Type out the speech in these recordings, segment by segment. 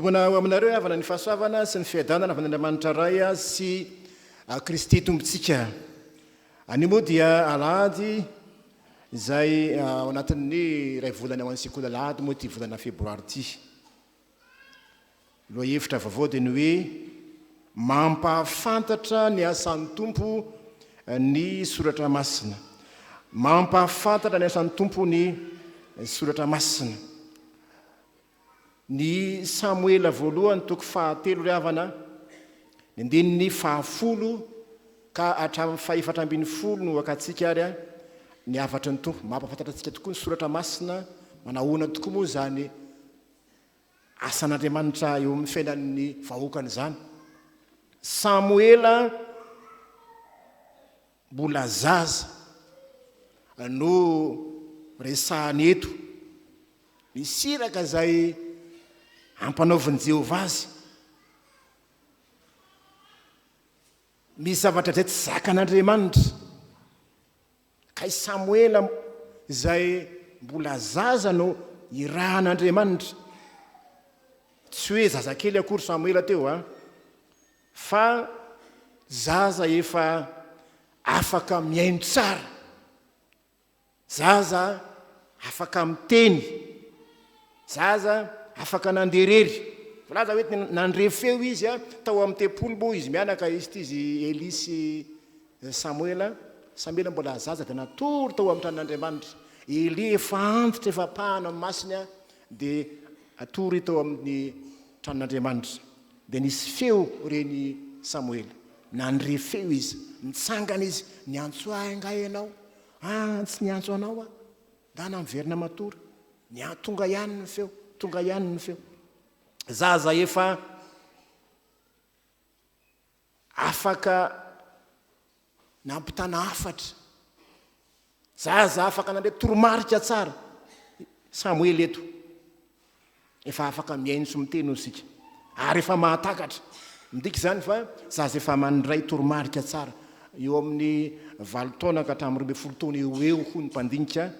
Tombona ho aminareo avana ny fahasoavana sy ny fiadanana avy n'Andriamanitra ray sy Kristy tompontsika. Any moa dia Alahady izay ao anatin'ny ray volana ho antsika Alahady moa ty volana Febroary ty. Lohahevitra vaovao dia ny hoe mampahafantatra ny asan'ny Tompo ny soratra masina. Mampahafantatra ny asan'ny Tompo ny soratra masina. Ny Samoela voalohany toko 7 ry havana, ny andininy 10 ka hatramin'ny 710 no akatsika ary ny hafatry ny Tompo. Mampahafantatra antsika tokoa ny soratra masina, manahoana tokoa moa zany asan'Andriamanitra eo amin'ny fiainan'ny vahoakany zany. Samoela mbola zaza no resahany eto, misiraka zay ampanaoviny Jehovah azy. Misy zavatra zay tsy zakan'Andriamanitra. Ka i Samoela zay mbola zaza no irahan'Andriamanitra. Tsy hoe zazakely akory Samoela teo fa zaza efa afaka mihaino tsara, zaza afaka miteny, zaza afaka nanderery. Volaza hoe nandrefeo izy tao amin'ny tempolo moa izy mianaka izy ty izy Elisy Samoela. Samoela mbola zaza dia natory tao amin'ny tranon'Andriamanitra. Eli efa antitra efa pahana amin'ny masina dia atory tao amin'ny tranon'Andriamanitra. Dia nisy feo reny Samoela, nandrefeo izy, nitsangana izy, niantso angahy ianao, tsy niantso anao dana miverina matory, tonga ihany ny feo, tonga ihany ny feo. Zaza efa afaka nampitana hafatra, zaza afaka nandre toromarika tsara. Samoela eto efa afaka mihaino sy miteny sika, ary efa mahatakatra. Midika zany fa zaza efa mandray toromarika tsara. Eo amin'ny 9 taona ka hatramin'ny 12 taona eo ho ny mpandinika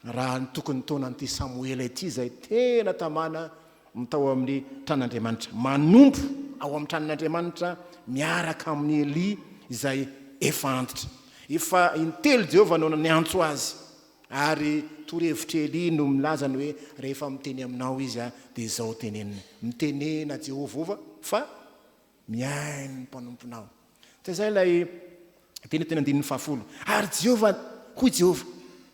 raha ny tokony taonan'ity Samoela ity zay tena tamana mitao amin'ny tranon'Andriamanitra, manompo ao amin'ny tranon'Andriamanitra miaraka amin'ny Eli izay efa antitra. Efa intelo Jehovah no niantso azy, ary torohevitra Eli no milazany hoe rehefa miteny aminao izy dia izao tenenina, mitenena Jehovah fa mihaino mpanomponao. Zay ilay teny andininy 10. Ary Jehovah, hoy Jehovah,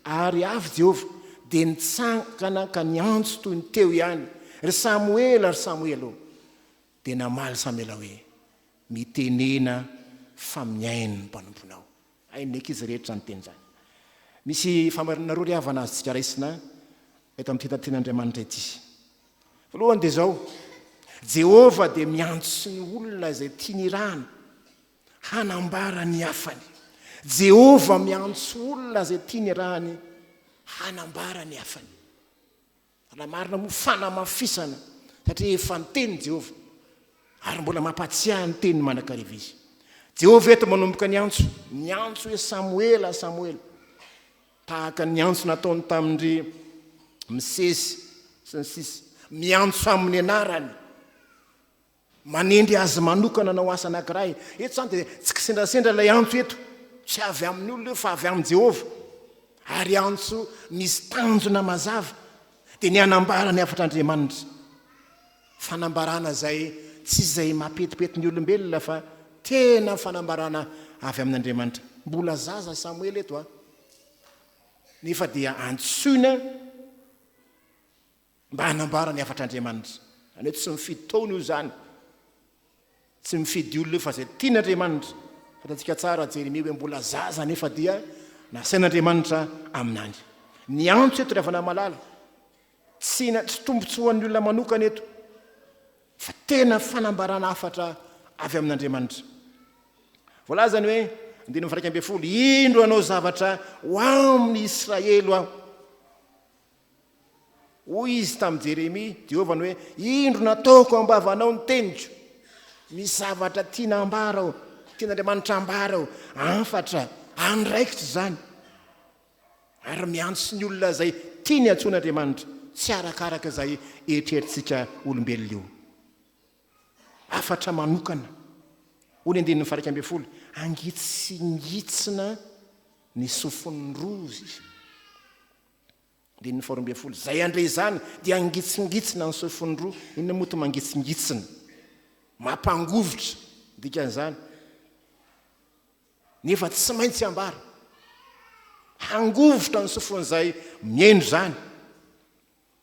ary avy Jehovah dia nitsangana ka niantso toy ny teo ihany. Ry Samoela, ry Samoela, dia namaly Samoela hoe mitenena fa mihaino mpanomponao. Ay ny ankizy rehetra ny teny zany. Misy famarinana roa ry havana azy tsika raisina eto amin'ny tenanten'Andriamanitra ity. Voalohany dia zao, Jehovah dia miantso ny olona izay tiany irahana hanambara ny hafany. Jehovah miantso olona izay tiany irahany hanambara ny hafany. Raha marina moa fanamafisana satria efa niteny Jehovah ary mbola mampatsiahy ny teny manakariva izy. Jehovah eto manomboka niantso hoe Samoela, Samoela, tahaka niantso nataony tamin'ry misesy sy ny sisa, miantso amin'ny anarany, manendry azy manokana nao asa anankiray. Eto zany dia tsy kisendrasendra ilay antso eto, tsy avy amin'ny olona fa avy amin'ny Jehovah, ary antso misy tanjona mazava. Dia ny anambara ny hafatr'Andriamanitra, fanambarana zay tsy zay mapetipety ny olombelona fa tena fanambarana avy amin'Andriamanitra. Mbola zaza Samoela eto nefa dia antsoina mba hanambara ny hafatr'Andriamanitra. Any hoe tsy mifidy taona io zany, tsy mifidy olona fa zay tian'Andriamanitra. Fatantsika tsara Jeremia hoe mbola zaza nefa dia nasain'Andriamanitra aminany. Ny antso eto rehefa namalala, tsy tombotsy ho an'ny olona manokana eto, fa tena fanambarana hafatra avy amin'Andriamanitra. Voalaza ny hoe 1:12, Indro anao zavatra ho amin'ny Israely aho. Hoy izy tamin'ny Jeremia, Jehovah ny hoe Indro nataoko ambavanao ny teniko, misy zavatra tiana ambara aho, tian'Andriamanitra ambara aho, hanfatra, andraikitra zany. Ary miantso ny olona izay tiany antsoin'Andriamanitra, tsy arakaraka izay eritreritsika olombelona io. hafatra manokana. Hoy ny 112 angitsingitsina ny sofon'ny roa izy. 112 zay andre zany dia angitsingitsina ny sofon'ny roa. Inona moa to mangitsingitsina? Mampangovotra dikan'izany. Nefa tsy maintsy ambara. Hangovotra ny sofon'izay miendro zany.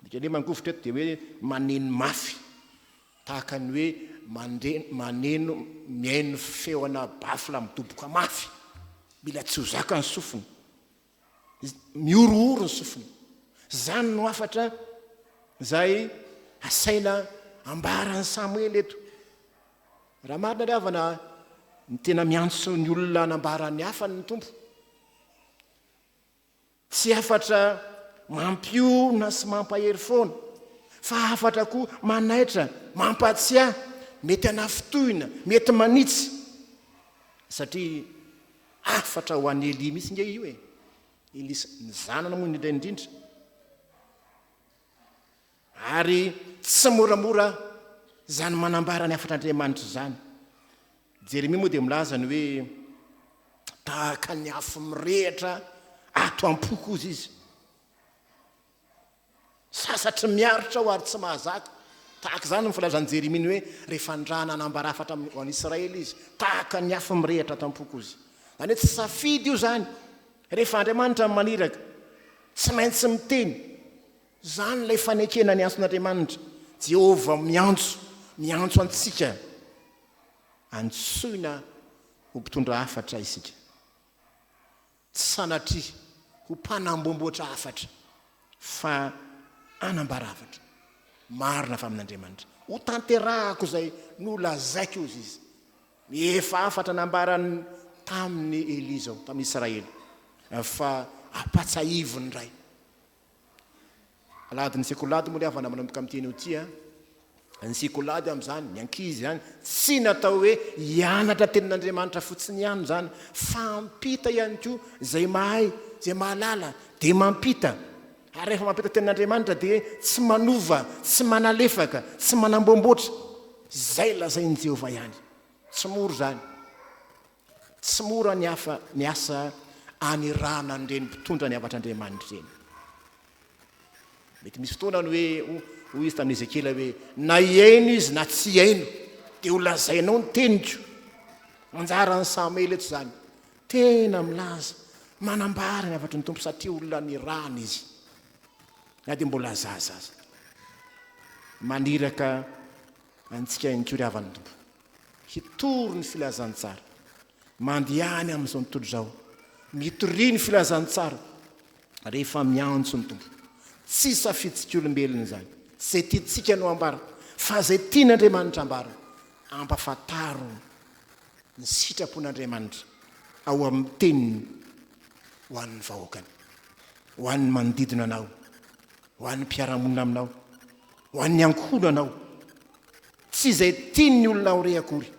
Dikany hoe mangovotra eto dia hoe maneno mafy. Tahaka ny hoe maneno mihaino feona bafla midoboka mafy. Mila tsy ho zaka ny sofiny. Miorooro ny sofiny. Zany no hafatra zay asaina ambaran'ny Samoela eto. Raha marina ry havana ny tena miantso ny olona nambaran'ny hafa ny tompo. Tsy hafatra mampiona sy mampahery foana, fa hafatra koa manaitra, mampatsiahy, mety anafitohina, mety manitsy. Satria hafatra ho an'ny Eli misy nge io e. Elisa ny zanana moa indrindra indrindra. Ary tsy moramora zany manambara ny hafatr'Andriamanitra zany. Jeremia moa dia milaza ny hoe tahaka ny afo mirehatra ato am-poko ozy izy. Sasatry miaritra ho ary tsy mahazaka. Tahaka zany ny filazan'i Jeremia ny hoe rehefa andrana anambara hafatra ho an'i Israely izy, tahaka ny afo mirehatra ato am-poko ozy. Zany hoe tsy safidy io zany. Rehefa Andriamanitra maniraka, tsy maintsy miteny. Zany ilay fanekena ny antson'Andriamanitra. Jehovah miantso antsika. Antsoina ho mpitondra hafatra isika. Tsy sanatria ho mpanamboamboatra hafatra, fa anambara hafatra. Marina fa amin'Andriamanitra. Ho tanterahako zay no lazaiko ozy izy. Efa hafatra nambarany tamin'ny Eli zao, tamin'ny Israely. Fa apatsahivony ray. Alahady ny sekolady moa le avana manomboka amin'ny teny io tia. Ny sekolady amin'izany, ny ankizy zany, tsy natao hoe hianatra tenin'Andriamanitra fotsiny ihany zany, fa mampita ihany koa zay mahay, zay mahalala, dia mampita. Ary rehefa mampita tenin'Andriamanitra dia tsy manova, tsy manalefaka, tsy manamboamboatra. Zay lazain'i Jehovah ihany. Tsy mora zany. Tsy mora ny asa anirana an'ireny mpitondra ny havatr'Andriamanitra ireny. Mety misy fotoana ny hoe izy tamin'ny Ezekela hoe na hiaino izy na tsy hiaino dia ho lazainao ny teniko. Anjaran'ny Samoela eto zany. Tena milaza, manambara ny havatry ny tompo satria olona ny rana izy. Na dia mbola zaza aza. Maniraka antsika inkory-havan'ny tompo. Hitory ny filazany tsara. Mandihany amin'izao tontolo izao. Mitory ny filazany tsara. Rehefa miantso ny tompo. Tsy safiditsika olombelona zany. Zay tiantsika no ambara. Fa zay tian'Andriamanitra ambara. Ampafantaro ny sitrapon'Andriamanitra ao amin'ny teniny ho an'ny vahoakany, ho an'ny manodidina anao, ho an'ny mpiaramonina aminao, ho an'ny ankohonanao. Tsy zay tiany olona ho reakory,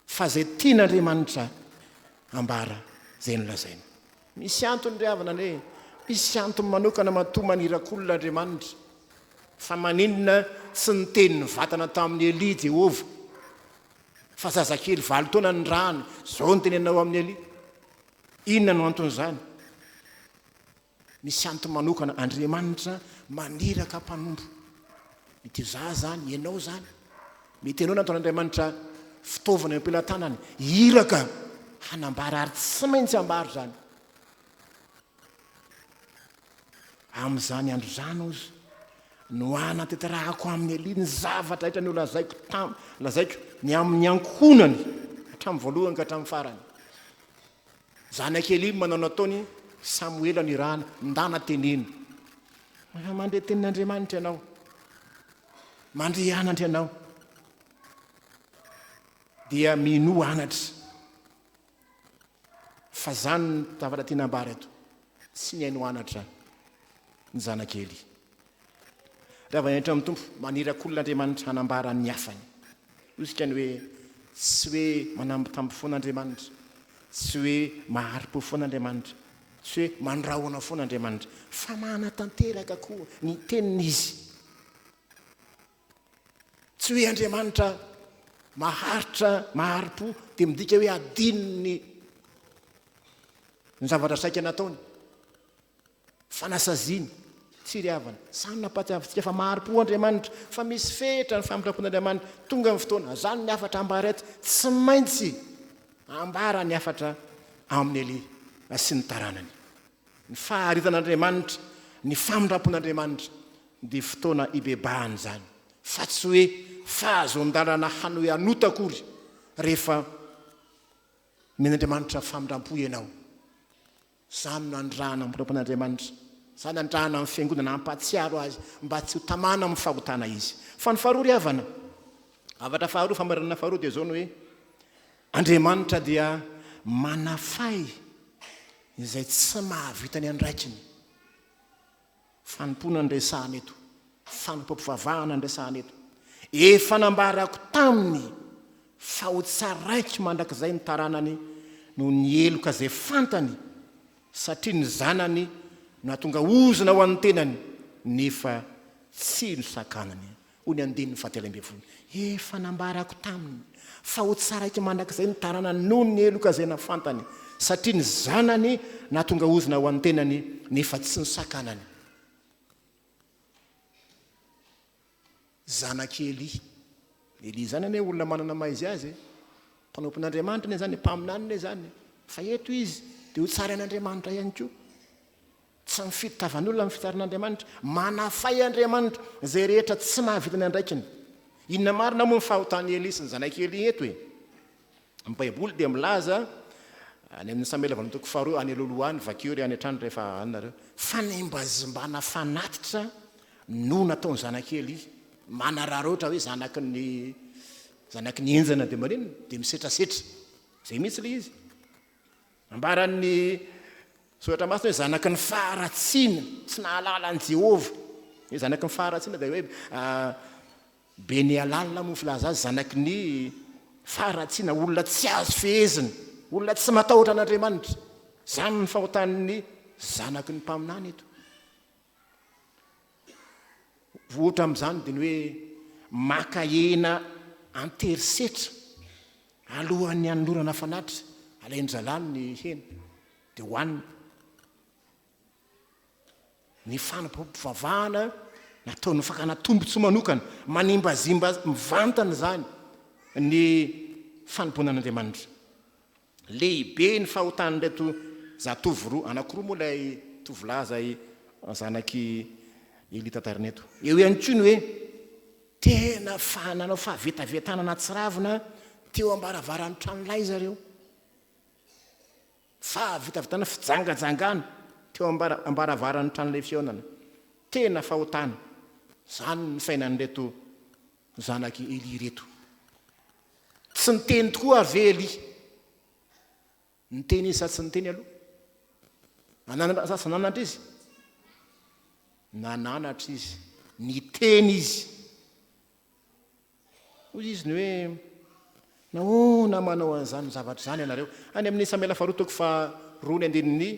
fa zay tian'Andriamanitra ambara zay nolazaina. Misy antony ry havana ne, misy antony manokana matoa manirakolon'Andriamanitra. Fa maninona tsy niteny ny vatana tamin'ny Eli Jehovah, fa zazakely 9 taona ny rano, zao ny tenenao amin'ny Eli. Inona no anton'izany? Misy antony manokana. Andriamanitra maniraka mpanompo. Mety za zany, ianao zany. Mety ianao nataon'Andriamanitra fitaovana ampelantanany, iraka hanambara ary tsy maintsy ambara zany. Amin'izany andro zany ozy no anateterahako amin'ny Eli ny zavatra hitra ny lazaiko ny amin'ny ankohonany hatramin'ny voalohany ka hatramin'ny farany. Zanak'Eli manao nataony Samoela ny rana ndana teneno. Mandeha tenin'Andriamanitra ianao, mandre anatra ianao, dia mino anatra. Fa zany ny zavatra tiana ambara eto, tsy ny haino anatra ny zanak'Eli. Raha vanentra amin'ny tompo manirakolon'Andriamanitra hanambara ny hafany. Osika ny hoe tsy hoe manambitamby foan'Andriamanitra, tsy hoe mahari-po foan'Andriamanitra, tsy hoe mandrahona foan'Andriamanitra, fa manatanteraka koa ny teniny izy. Tsy hoe Andriamanitra maharitra mahari-po dia midika hoe adininy ny zavatra saika nataony fanasaziny tsy riavana samy napatiavintsika fa mahari-po Andriamanitra fa misy fetra ny famindrapon'Andriamanitra tonga amin'ny fotoana zany ny hafatra ambarety tsy maintsy ambara ny hafatra amin'ny sy ny taranany ny faharitan'Andriamanitra ny famindrapon'Andriamanitra dia fotoana ibebahany zany fa tsy hoe fahazon-dalana hanoe anotakory rehefa men'Andriamanitra famindram-po ianao zany no andrahana amin'Andriamanitra zany andrahana amin'ny fiangonana ampatsiaro azy mba tsy ho tamana amin'ny fahotana izy fa ny faharoa ry havana avatra faharoa famarinana faharoa dia zao no hoe Andriamanitra dia manafay izay tsy mahavita ny andraikiny fanompona ny resahana eto fanompam-pivavahana ny resahana eto efa nambarako taminy fa ho tsaraiky mandrakizay ny taranany no ny eloka izay fantany satria ny zanany no hatonga ozina ho an'ny tenany nefa tsy no sakanany hoy ny Andinin-Tsoratra Masina efa nambarako taminy fa ho tsaraiky mandrakizay ny taranany no ny eloka izay nafantany satria ny zanany no hatonga ozina ho an'ny tenany nefa tsy ny sakanany zanak'i Eli zany ane olona manana maizy azy mpanompon'Andriamanitra ne zany mpaminany zany fa eto izy dia ho tsara an'Andriamanitra ihany koa tsy mifidy tavan'olona amin'ny fitaran'Andriamanitra manafay Andriamanitra izay rehetra tsy mahavita ny andraikiny inona marina moa ny fahotany Eli sy ny zanak'i Eli eto ny Baiboly dia milaza any amin'ny Samoela 2 any alohaloany vakeo ry any an-trano rehefa anareo fanimbazimbana fanatitra no nataony zanak'i Eli manararoatra hoe zanaky ny enjana dia maninona dia misetrasetra zay mihitsy le izy ambaran'ny Soratra Masina hoe zanaky ny faharatsiana tsy nahalala an Jehovah hoe zanaky ny faharatsiana dia hoe benialala moa filaza azy zanaky ny faharatsiana olona tsy azo fehezina olona tsy matahotra an'Andriamanitra zany ny fahotan'ny zanaky ny mpaminany eto vohatra amin'izany dia ny hoe maka hena anterisetra alohan'ny anolorana fanatitra alain-drazalany ny hena dia hohanina ny fanompam-pivavahana nataony fakana tombontso manokana manimbazimba mivantana zany ny fanomponan'Andriamanitra lehibe ny fahotan'reto zatovy roa anankiroa moa ilay tovolahy zay zanaky Eli tantarina eto eo ihany koa ny hoe tena fananao fahavetavetana anatsiravina teo ambaravaran'ny tranolay zareo fahavetavetana fijangajangana teo ambaravaran'ny tranolay fiaonana tena fahotana zany ny fainan'reto zanaky Eli reto tsy niteny tokoa ave Eli niteny izy sa tsy niteny aloha sasa nanatra izy nananatra izy niteny izy hoy izy ny hoe nahoana manao an'izany zavatra zany ianareo any amin'ny Samoela 2 ny andininy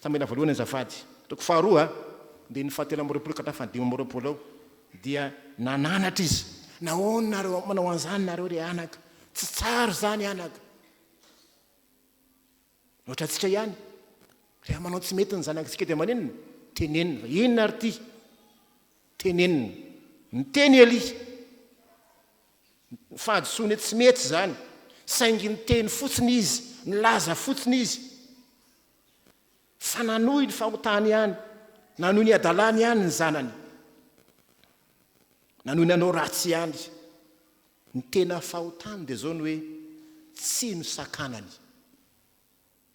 Samoela 1 ny azafady 2 dia ny 7 dia nananatra izy nahoana nareo manao an'izany nareo re anaka tsy tsara zany anaka ohatra antsika ihany rehefa manao tsy mety ny zanakitsika dia maninona tenenina inona ary ty tenenina niteny Eli fahadosoany tsy mety zany saingy niteny fotsiny izy nilaza fotsiny izy fa nanohy ny fahotany ihany nanohy ny adalany ihany ny zanany nanohy ny anao ratsy ihany ny tena fahotany dia zao ny hoe tsy no sakanany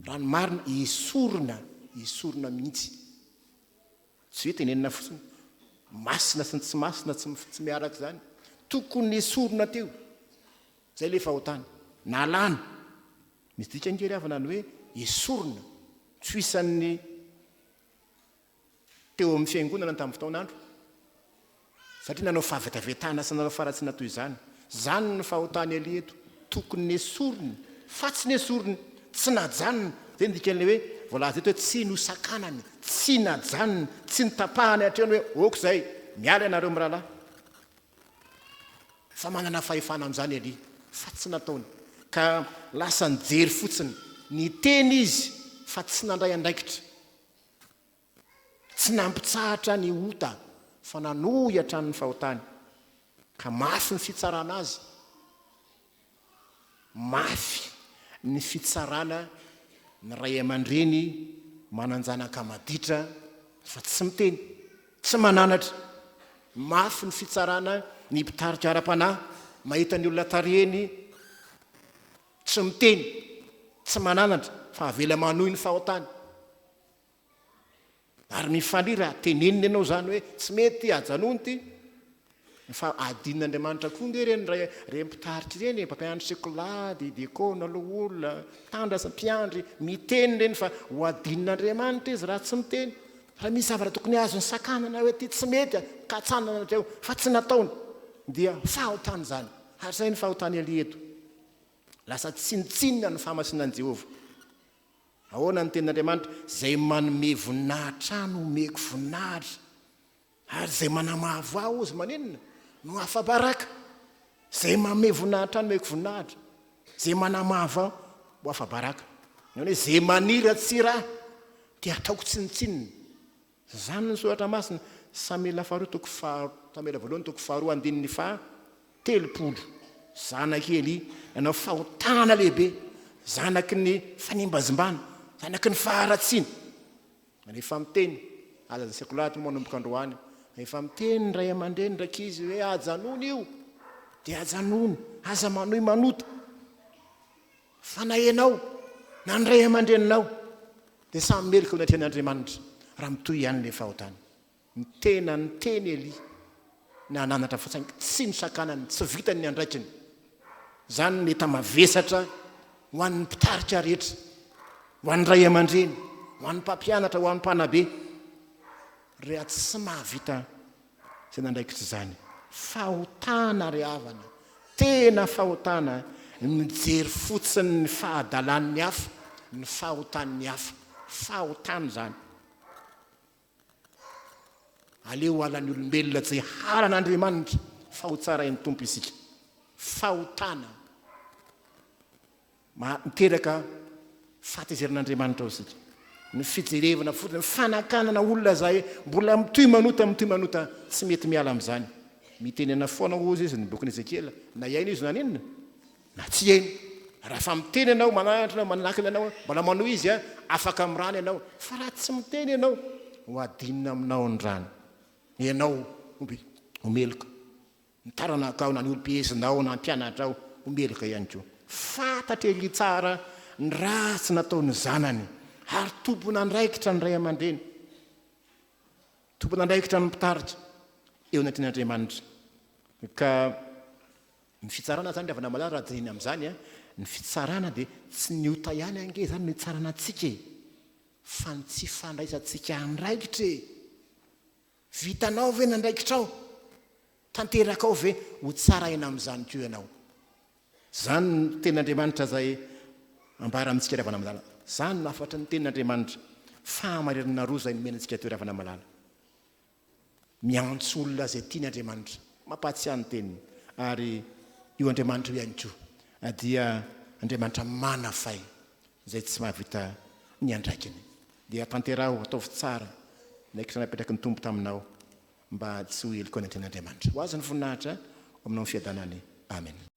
rano marina isorona mihitsy tsy hoe tenenina fotsiny masina sy ny tsy masina tsy miaraka zany tokony esorona teo zay le fahotany nalana misy dika ngery avana ny hoe esorona tsy isan'ny teo amin'ny fiangonana tamin'ny fotoanandro satria nanao fahavetavetana sy nanao faratsiana toy izany zany ny fahotany Eli eto tokony esorona fa tsy nesorona tsy najanona zay ny dikan'le hoe voalaza eto hoe tsy no sakanany tsy najanona tsy nitapahany hatrehany hoe oko zay miala ianareo mirahalahy fa manana fahefana amin'izany Eli fa tsy nataony ka lasa nijery fotsiny ny teny izy fa tsy nandray andraikitra tsy nampitsahatra ny ota fa nanohy hatrany fahotany ka mafy ny fitsarana azy mafy ny fitsarana ny ray aman-dreny mananjanaka maditra fa tsy miteny tsy mananatra mafy ny fitsarana ny mpitarika ara-panahy mahita ny olona tareheny tsy miteny tsy mananatra fa avela manohy ny fahotany ary mifanira teneniny ianao zany hoe tsy mety ajanony ty fa adin'Andriamanitra koa nge reny re mpitaritra ireny mpampianatry sekolady diakona aloha olona tandra sy mpiandry miteny reny fa ho adin'Andriamanitra izy raha tsy miteny raha misy zavatra tokony azony sakanana hoe ty tsy mety katsanana treo fa tsy nataony dia fahotany zany ary zay ny fahotany ali eto lasa tsinitsinina ny famasinan Jehovah ahoana ny tenin'Andriamanitra zay manome voninahitra no omeko voninahitra ary zay manamavo aho izy manenina no afabaraka zay manome voninahitra no omeko voninahitra zay manamavo aho ho afabaraka hoe zay manira tsy raha dia ataoko tsinitsinina zany ny soratra masina Samoela voalohany toko faharoa andininy fa 7 zanak'Ely nanao fahotana lehibe zanaky ny fanimbazimbana zanaky ny faharatsiana rehefa miteny aza sekolady manomboka androany rehefa miteny ny ray aman-dreny ndraiky izy hoe ajanony io dia ajanony aza manohy manota fa na ianao na ny ray aman-dreninao dia samy melika ao anatin'Andriamanitra raha mitoy ihany le fahotany ny tena ny teny Eli na nanatra fa tsy nisakanany tsy vitany ny andraikiny zany ny tamavesatra ho an'ny mpitarika rehetra ho an'ny ray aman-dreny ho an'ny mpampianatra ho an'ny mpanabe rea tsy mahavita zay nandraikitra zany fahotana ry havana tena fahotana mijery fotsiny ny fahadalan'ny hafa ny fahotan'ny hafa fahotana zany aleo alan'ny olombelona zay haran'Andriamanitra fa ho tsarain'ny tompo isika fahotana miteraka fahatezerin'Andriamanitra ao isika ny fijerevana fotsiny fanakanana olona zay mbola mitoy manota tsy mety miala amin'izany mitenena foana ozy izy ny bokin'ny Ezekiela na iaino izy nanenina na tsy iaino raha fa miteny ianao mananatra manakina ianao mbola manohy izy afaka amin'ny rano ianao fa raha tsy miteny ianao ho adinina aminao ny rano ianao omeloka ny taranak'ao na ny olo-piezinao na mpianatra ao omeloka ihany koa fantatra Eli tsara ny raha tsy nataony zanany ary tompona andraikitra ny ray aman-dreny tompona andraikitra ny mpitaritra eo anatin'Andriamanitra ka ny fitsarana zany ravana malala raha dirina amin'izany ny fitsarana dia tsy ny ota ihany ange zany ny tsarana antsika fa ny tsy fandraisantsika andraikitra vitanao ve nandraikitra ao tanteraka ao ve ho tsaraina amin'izany ko ianao zany ny tenin'Andriamanitra zay ambara amintsika ravana malala zany nafatra ny tenin'Andriamanitra fahamarinana roa zay nomenantsika teo ravana malala miantso olona zay tian'Andriamanitra mampatsiahany teniny ary io Andriamanitra ihany koa dia Andriamanitra manafay zay tsy mahavita ny andraikiny dia tanteraho ataovy tsara naikitra napetraky ny tompo taminao mba tsy ho ely koa ny tenin'Andriamanitra ho azy ny voninahitra aminao ny fiadanany amen